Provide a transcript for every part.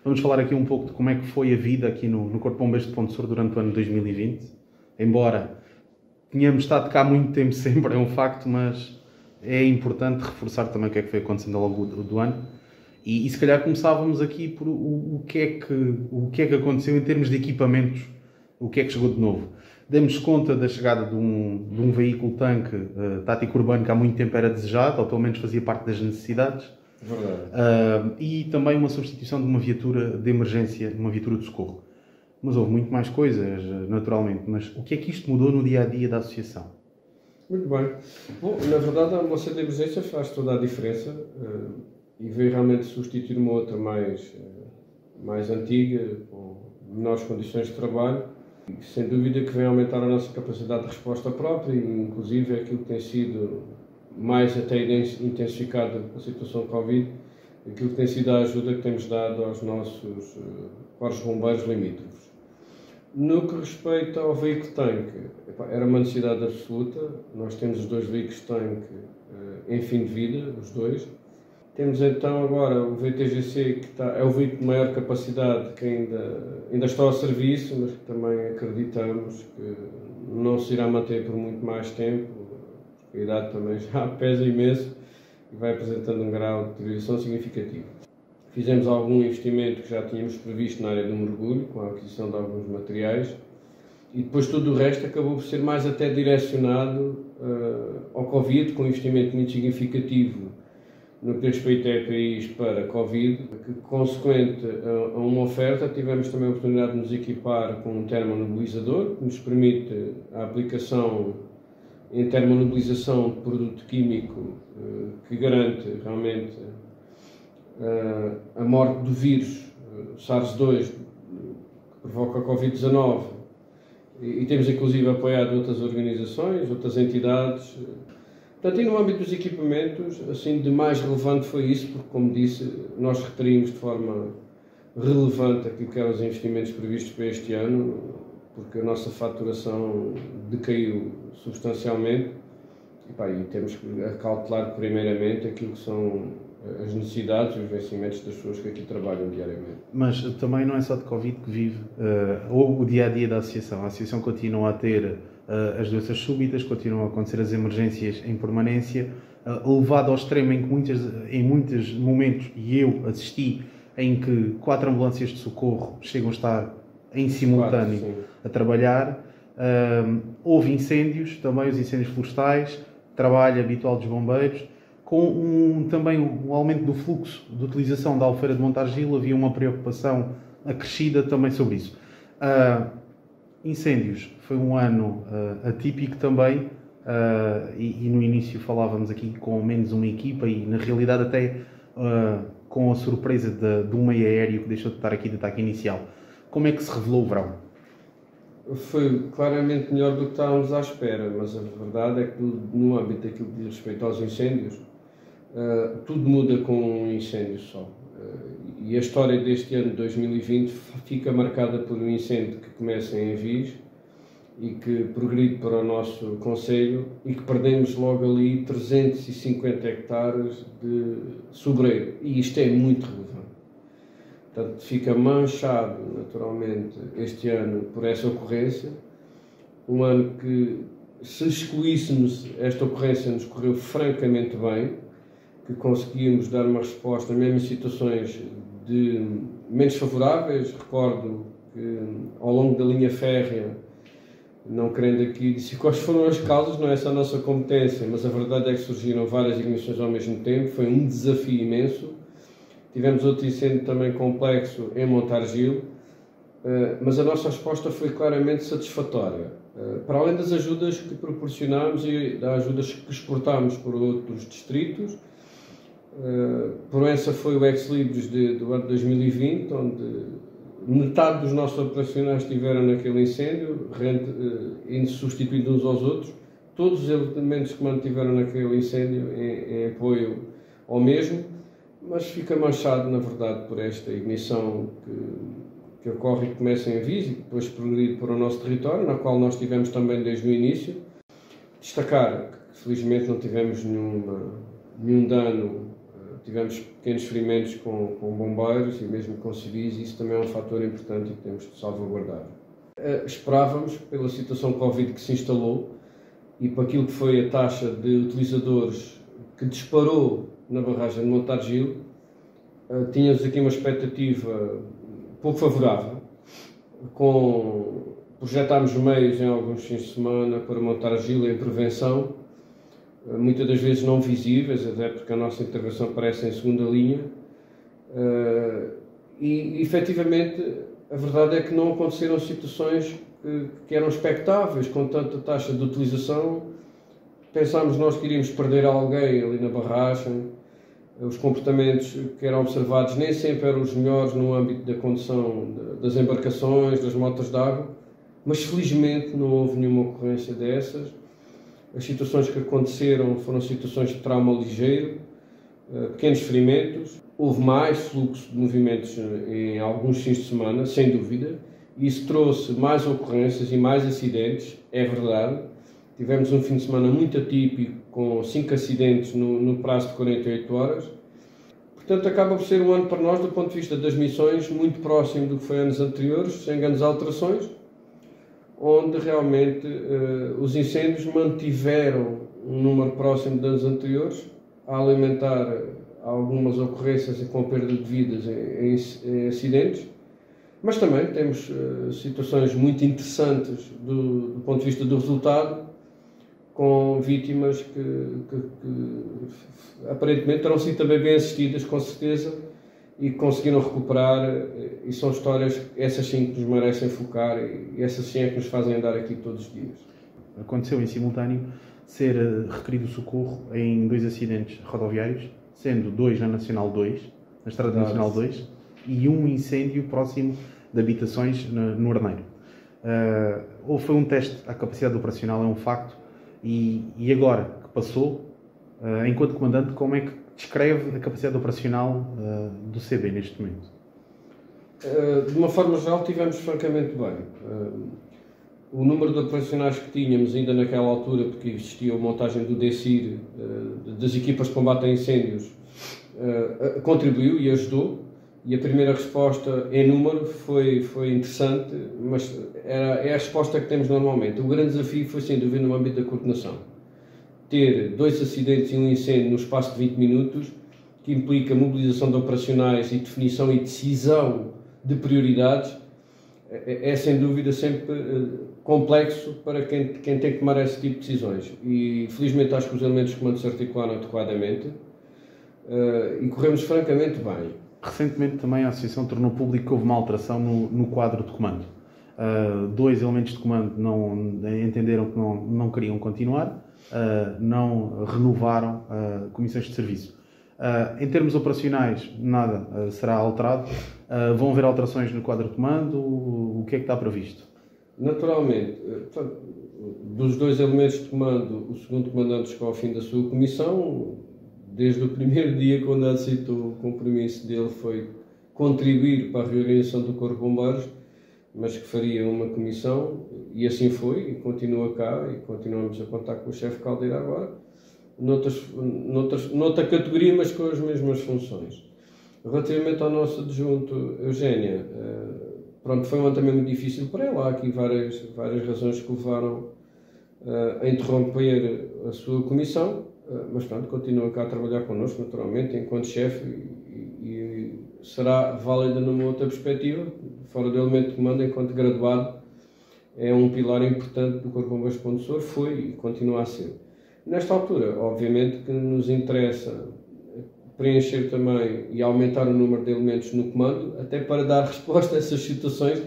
Vamos falar aqui um pouco de como é que foi a vida aqui no Corpo de Bombeiros de Ponte Sur durante o ano 2020. Embora tínhamos estado cá muito tempo sempre, é um facto, mas é importante reforçar também o que é que foi acontecendo ao longo do ano. E se calhar começávamos aqui por o que é que aconteceu em termos de equipamentos, o que é que chegou de novo. Demos conta da chegada de um veículo-tanque tático urbano que há muito tempo era desejado, ou pelo menos fazia parte das necessidades. Verdade. E também uma substituição de uma viatura de emergência, uma viatura de socorro. Mas houve muito mais coisas, naturalmente. Mas o que é que isto mudou no dia-a-dia da associação? Muito bem. Bom, na verdade, a ambulância de emergência faz toda a diferença e veio realmente substituir uma outra mais antiga, com menores condições de trabalho. E, sem dúvida que vem aumentar a nossa capacidade de resposta própria e, inclusive, aquilo que tem sido mais até intensificado com a situação de Covid, aquilo que tem sido a ajuda que temos dado aos nossos corpos bombeiros limítrofes. No que respeita ao veículo-tanque, era uma necessidade absoluta. Nós temos os dois veículos-tanque em fim de vida, os dois. Temos então agora o VTGC, que é o veículo de maior capacidade, que ainda está ao serviço, mas que também acreditamos que não se irá manter por muito mais tempo. A idade também já pesa imenso e vai apresentando um grau de deterioração significativo. Fizemos algum investimento que já tínhamos previsto na área do mergulho, com a aquisição de alguns materiais, e depois tudo o resto acabou por ser mais até direcionado ao Covid, com um investimento muito significativo no que respeita a EPIs para Covid, que, consequente a uma oferta, tivemos também a oportunidade de nos equipar com um termonebilizador, que nos permite a aplicação em termonebulização de produto químico que garante realmente a morte do vírus SARS-2 que provoca a Covid-19, e temos inclusive apoiado outras organizações, outras entidades. Portanto, e no âmbito dos equipamentos, assim, de mais relevante foi isso, porque, como disse, nós referimos de forma relevante aquilo que eram os investimentos previstos para este ano, porque a nossa faturação decaiu substancialmente e temos que acautelar primeiramente aquilo que são as necessidades e os vencimentos das pessoas que aqui trabalham diariamente. Mas também não é só de Covid que vive o dia-a-dia da associação. A associação continua a ter as doenças súbitas, continuam a acontecer as emergências em permanência, levado ao extremo em muitos momentos, e eu assisti, em que 4 ambulâncias de socorro chegam a estar em simultâneo a trabalhar. Houve incêndios, também os incêndios florestais, trabalho habitual dos bombeiros, com também um aumento do fluxo de utilização da Albufeira de Montargil. Havia uma preocupação acrescida também sobre isso. Incêndios, foi um ano atípico também, e no início falávamos aqui com menos uma equipa e na realidade até com a surpresa de um meio aéreo que deixou de estar aqui de ataque inicial. Como é que se revelou o verão? Foi claramente melhor do que estávamos à espera, mas a verdade é que no âmbito daquilo que diz respeito aos incêndios, tudo muda com um incêndio só. E a história deste ano de 2020 fica marcada por um incêndio que começa em Envis e que progride para o nosso concelho e que perdemos logo ali 350 hectares de sobreiro. E isto é muito relevante. Portanto, fica manchado, naturalmente, este ano por essa ocorrência. Um ano que, se excluíssemos esta ocorrência, nos correu francamente bem, que conseguimos dar uma resposta, mesmo em situações de menos favoráveis. Recordo que, ao longo da linha férrea, não querendo aqui dizer quais foram as causas, não é essa a nossa competência, mas a verdade é que surgiram várias ignições ao mesmo tempo, foi um desafio imenso. Tivemos outro incêndio também complexo em Montargil, mas a nossa resposta foi claramente satisfatória. Para além das ajudas que proporcionámos e das ajudas que exportámos por outros distritos, Proença foi o ex-libris do ano 2020, onde metade dos nossos operacionais estiveram naquele incêndio, indo substituindo uns aos outros. Todos os elementos que mantiveram naquele incêndio em apoio ao mesmo, mas fica manchado, na verdade, por esta ignição que ocorre e que começa em Envis e depois progride para o nosso território, na qual nós tivemos também desde o início. Destacar que, felizmente, não tivemos nenhum dano tivemos pequenos ferimentos com bombeiros e mesmo com civis, e isso também é um fator importante e que temos de salvaguardar. Esperávamos, pela situação Covid que se instalou e para aquilo que foi a taxa de utilizadores que disparou na barragem de Montargil, tínhamos aqui uma expectativa pouco favorável. Projetámos meios em alguns fins de semana para Montargil em prevenção, muitas das vezes não visíveis, até porque a nossa intervenção aparece em segunda linha, e efetivamente a verdade é que não aconteceram situações que eram expectáveis com tanta taxa de utilização. Pensámos nós que iríamos perder alguém ali na barragem. Os comportamentos que eram observados nem sempre eram os melhores no âmbito da condução das embarcações, das motas de água, mas felizmente não houve nenhuma ocorrência dessas. As situações que aconteceram foram situações de trauma ligeiro, pequenos ferimentos. Houve mais fluxo de movimentos em alguns fins de semana, sem dúvida. Isso trouxe mais ocorrências e mais acidentes, é verdade. Tivemos um fim de semana muito atípico, com 5 acidentes no prazo de 48 horas. Portanto, acaba por ser um ano para nós, do ponto de vista das missões, muito próximo do que foi anos anteriores, sem grandes alterações, onde realmente os incêndios mantiveram um número próximo de anos anteriores, a alimentar algumas ocorrências com perda de vidas em acidentes, mas também temos situações muito interessantes do ponto de vista do resultado, com vítimas que aparentemente terão sido também bem assistidas, com certeza, e conseguiram recuperar, e são histórias, essas sim, que nos merecem focar, e essas sim é que nos fazem andar aqui todos os dias. Aconteceu em simultâneo ser requerido socorro em 2 acidentes rodoviários, sendo 2 na Nacional 2, na Estrada Nacional 2, e um incêndio próximo de habitações no Arneiro. Foi um teste à capacidade operacional, é um facto, e agora que passou, enquanto comandante, como é que descreve a capacidade operacional do CB neste momento? De uma forma geral, tivemos francamente bem. O número de operacionais que tínhamos ainda naquela altura, porque existia a montagem do DECIR, das equipas de combate a incêndios, contribuiu e ajudou, e a primeira resposta em número foi interessante, mas é a resposta que temos normalmente. O grande desafio foi, sem dúvida, no âmbito da coordenação. Ter 2 acidentes e um incêndio no espaço de 20 minutos, que implica mobilização de operacionais e definição e decisão de prioridades, é sem dúvida sempre complexo para quem tem que tomar esse tipo de decisões. E felizmente acho que os elementos de comando se articularam adequadamente e corremos francamente bem. Recentemente também a Associação tornou público que houve uma alteração no quadro de comando. 2 elementos de comando entenderam que não queriam continuar, não renovaram comissões de serviço. Em termos operacionais, nada será alterado. Vão haver alterações no quadro de comando? O que é que está previsto? Naturalmente, dos 2 elementos de comando, o segundo comandante chegou ao fim da sua comissão. Desde o primeiro dia, quando aceitou o compromisso dele, foi contribuir para a reorganização do Corpo de Bombeiros, mas que faria uma comissão, e assim foi, e continua cá, e continuamos a contar com o chefe Caldeira agora, noutra categoria, mas com as mesmas funções. Relativamente ao nosso adjunto, Eugénia, foi um ano também muito difícil para ela. Há aqui várias razões que levaram a interromper a sua comissão, mas pronto, continua cá a trabalhar connosco, naturalmente, enquanto chefe, e será válida numa outra perspectiva, fora do elemento de comando, enquanto graduado, é um pilar importante do Corpo de Bombeiros de Ponte Açor, foi e continua a ser. Nesta altura, obviamente que nos interessa preencher também e aumentar o número de elementos no comando, até para dar resposta a essas situações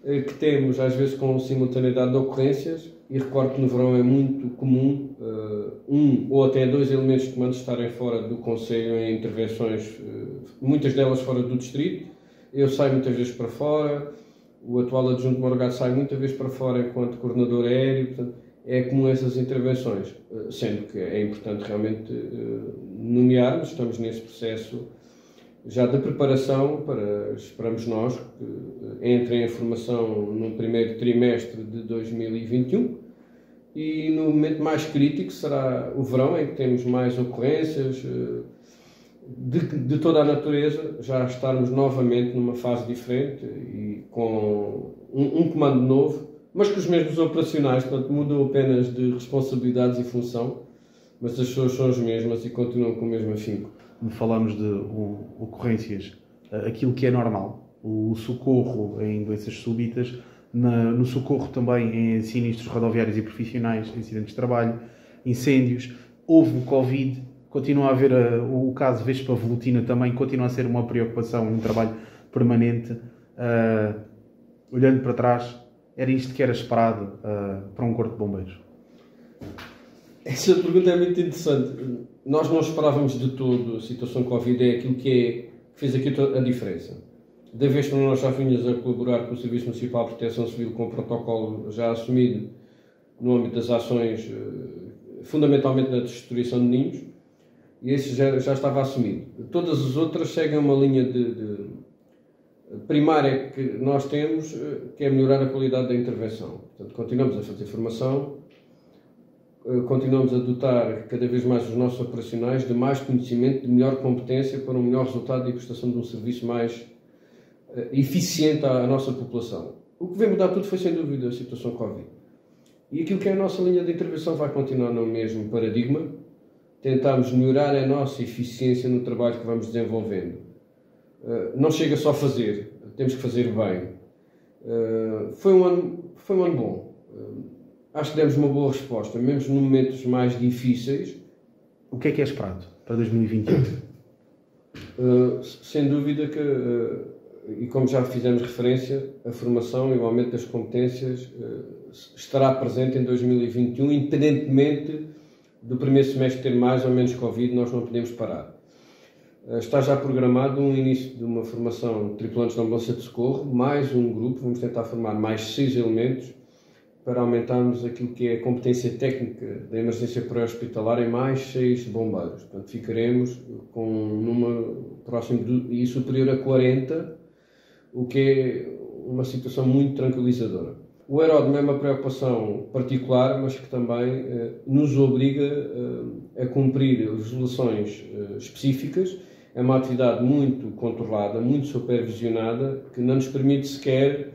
que temos, às vezes, com simultaneidade de ocorrências, e recordo que no verão é muito comum ou até 2 elementos de comando estarem fora do Conselho em intervenções, muitas delas fora do distrito. Eu saio muitas vezes para fora, o atual adjunto Morgado sai muitas vezes para fora enquanto coordenador aéreo, portanto, é comum essas intervenções, sendo que é importante realmente nomearmos. Estamos nesse processo já de preparação para, esperamos nós, que entre em formação no primeiro trimestre de 2021, e no momento mais crítico será o verão, em que temos mais ocorrências, de toda a natureza, já estarmos novamente numa fase diferente e com um comando novo, mas com os mesmos operacionais, portanto mudam apenas de responsabilidades e função, mas as pessoas são as mesmas e continuam com o mesmo afinco. Falamos de ocorrências, aquilo que é normal, o socorro em doenças súbitas, no socorro também em sinistros rodoviários e profissionais, acidentes de trabalho, incêndios, houve o Covid, continua a haver o caso Vespa Velutina também, continua a ser uma preocupação, um trabalho permanente. Olhando para trás, era isto que era esperado para um corpo de bombeiros? Essa pergunta é muito interessante. Nós não esperávamos de todo a situação Covid, é aquilo que fez aqui a diferença. Da vez que nós já vínhamos a colaborar com o Serviço Municipal de Proteção Civil com o protocolo já assumido no âmbito das ações, fundamentalmente na destruição de ninhos, e esse já estava assumido. Todas as outras seguem uma linha primária que nós temos, que é melhorar a qualidade da intervenção. Portanto, continuamos a fazer formação, continuamos a dotar cada vez mais os nossos operacionais de mais conhecimento, de melhor competência para um melhor resultado e prestação de um serviço mais eficiente à nossa população. O que veio mudar tudo foi, sem dúvida, a situação Covid. E aquilo que é a nossa linha de intervenção vai continuar no mesmo paradigma. Tentamos melhorar a nossa eficiência no trabalho que vamos desenvolvendo. Não chega só a fazer, temos que fazer bem. Foi um ano bom. Acho que demos uma boa resposta, mesmo nos momentos mais difíceis. O que é esperado para 2021? Sem dúvida que, e como já fizemos referência, a formação e o aumento das competências estará presente em 2021, independentemente do primeiro semestre ter mais ou menos Covid, nós não podemos parar. Está já programado um início de uma formação de tripulantes de ambulância de socorro, mais um grupo, vamos tentar formar mais 6 elementos, para aumentarmos aquilo que é a competência técnica da emergência pré-hospitalar em mais 6 bombeiros. Portanto, ficaremos com um número próximo e superior a 40, o que é uma situação muito tranquilizadora. O aeródromo é uma preocupação particular, mas que também nos obriga a cumprir legislações específicas. É uma atividade muito controlada, muito supervisionada, que não nos permite sequer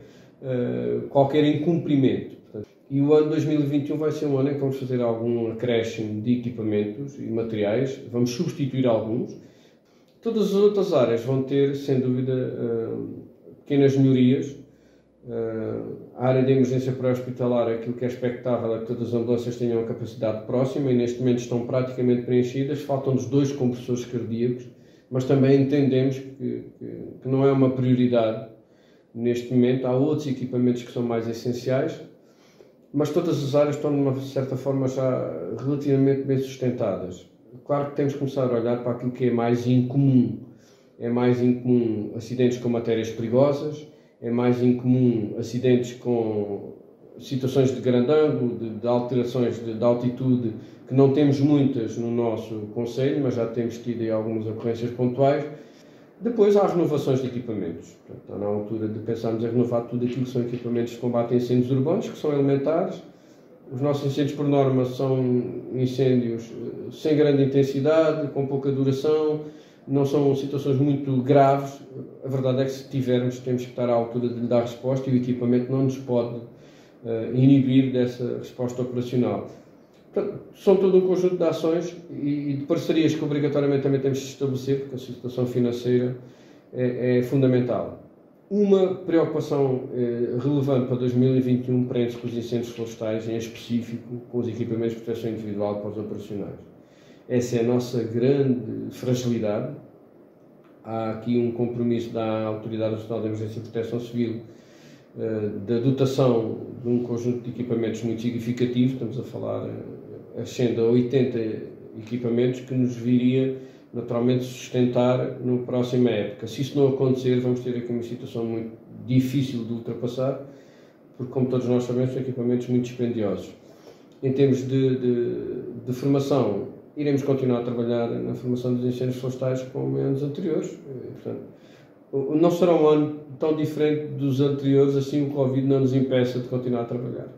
qualquer incumprimento. E o ano 2021 vai ser um ano em que vamos fazer algum acréscimo de equipamentos e materiais, vamos substituir alguns. Todas as outras áreas vão ter, sem dúvida, pequenas melhorias. A área de emergência pré-hospitalar, aquilo que é expectável é que todas as ambulâncias tenham a capacidade próxima e neste momento estão praticamente preenchidas. Faltam-nos 2 compressores cardíacos, mas também entendemos que não é uma prioridade neste momento. Há outros equipamentos que são mais essenciais, mas todas as áreas estão, de uma certa forma, já relativamente bem sustentadas. Claro que temos que começar a olhar para aquilo que é mais incomum. É mais incomum acidentes com matérias perigosas, é mais incomum acidentes com situações de grande ângulo, de alterações de altitude, que não temos muitas no nosso concelho, mas já temos tido aí algumas ocorrências pontuais. Depois há renovações de equipamentos. Portanto, está na altura de pensarmos em renovar tudo aquilo que são equipamentos de combate a incêndios urbanos, que são elementares. Os nossos incêndios, por norma, são incêndios sem grande intensidade, com pouca duração, não são situações muito graves. A verdade é que, se tivermos, temos que estar à altura de lhe dar resposta e o equipamento não nos pode inibir dessa resposta operacional. Portanto, são todo um conjunto de ações e de parcerias que obrigatoriamente também temos de estabelecer, porque a situação financeira é fundamental. Uma preocupação relevante para 2021 prende-se com os incêndios florestais, em específico com os equipamentos de proteção individual para os operacionais. Essa é a nossa grande fragilidade. Há aqui um compromisso da Autoridade Nacional de Emergência e Proteção Civil da dotação de um conjunto de equipamentos muito significativo. Estamos a falar, ascende a 80 equipamentos, que nos viria naturalmente sustentar na próxima época. Se isso não acontecer, vamos ter aqui uma situação muito difícil de ultrapassar, porque, como todos nós sabemos, são equipamentos muito dispendiosos. Em termos de formação, iremos continuar a trabalhar na formação dos incêndios florestais como em anos anteriores. Portanto, não será um ano tão diferente dos anteriores, assim o Covid não nos impeça de continuar a trabalhar.